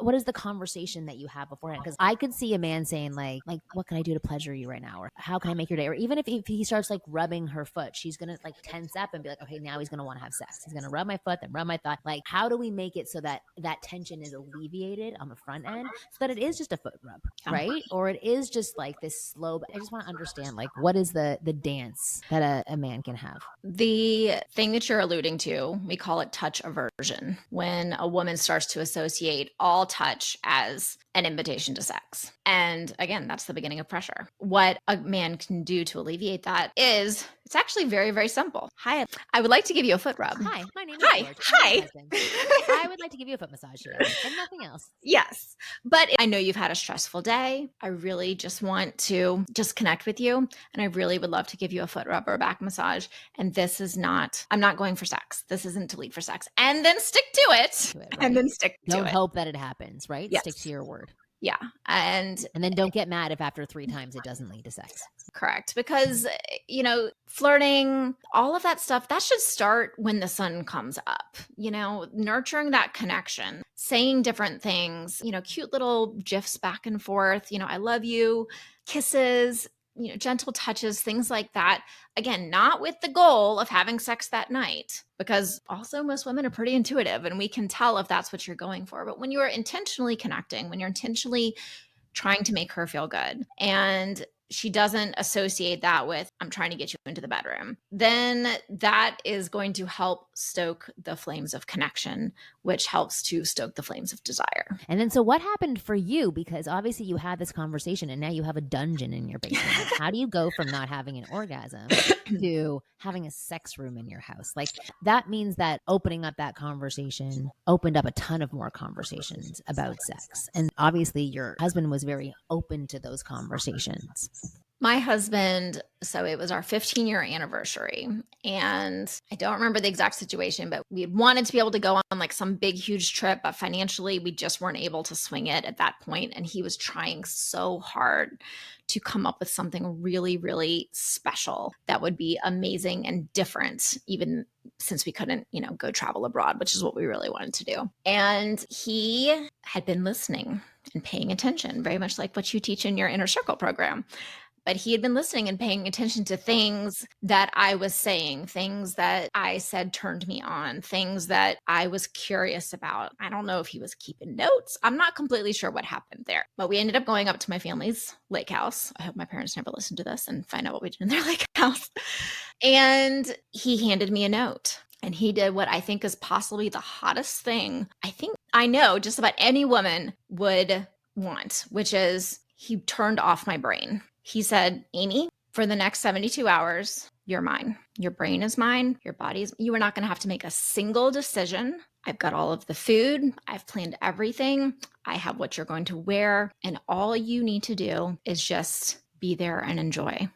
what is the conversation that you have beforehand? Because I could see a man saying like, what can I do to pleasure you right now? Or how can I make your day? Or even if he starts like rubbing her foot, she's going to like tense up and be like, okay, now he's going to want to have sex. He's going to rub my foot, then rub my thigh. Like, how do we make it so that that tension is alleviated on the front end so that it is just a foot rub, right? Or it is just like this slow, I just want to understand like, what is the dance that a man can have? The thing that you're alluding to, we call it touch aversion, when a woman starts to associate all touch as an invitation to sex. And again, that's the beginning of pressure. What a man can do to alleviate that is, it's actually very, very simple. Hi, I would like to give you a foot rub. Hi, my name is Hi. George. Hi. I would like to give you a foot massage today and nothing else. Yes. But I know you've had a stressful day. I really just want to just connect with you. And I really would love to give you a foot rub or a back massage. And this is not, I'm not going for sex. This isn't to lead for sex. And then stick to it. Right? And then stick to Don't it. hope that it happens, right? Yes. Stick to your word. Yeah. And then don't get mad if after 3 times it doesn't lead to sex. Correct. Because, flirting, all of that stuff, that should start when the sun comes up, nurturing that connection, saying different things, cute little gifs back and forth, I love you, kisses, gentle touches, things like that. Again, not with the goal of having sex that night, because also most women are pretty intuitive and we can tell if that's what you're going for. But when you are intentionally connecting, when you're intentionally trying to make her feel good, and she doesn't associate that with, I'm trying to get you into the bedroom, then that is going to help stoke the flames of connection, which helps to stoke the flames of desire. And then, so what happened for you? Because obviously you had this conversation and now you have a dungeon in your basement. How do you go from not having an orgasm to having a sex room in your house? Like, that means that opening up that conversation opened up a ton of more conversations about sex. And obviously your husband was very open to those conversations. My husband, so it was our 15-year anniversary, and I don't remember the exact situation, but we had wanted to be able to go on like some big, huge trip, but financially we just weren't able to swing it at that point. And he was trying so hard to come up with something really, really special that would be amazing and different, even since we couldn't, go travel abroad, which is what we really wanted to do. And he had been listening and paying attention, very much like what you teach in your Inner Circle program. But he had been listening and paying attention to things that I was saying, things that I said turned me on, things that I was curious about. I don't know if he was keeping notes. I'm not completely sure what happened there. But we ended up going up to my family's lake house. I hope my parents never listen to this and find out what we did in their lake house. And he handed me a note. And he did what I think is possibly the hottest thing I know just about any woman would want, which is he turned off my brain. He said, Amy, for the next 72 hours, you're mine. Your brain is mine. Your body is, you are not going to have to make a single decision. I've got all of the food. I've planned everything. I have what you're going to wear. And all you need to do is just be there and enjoy.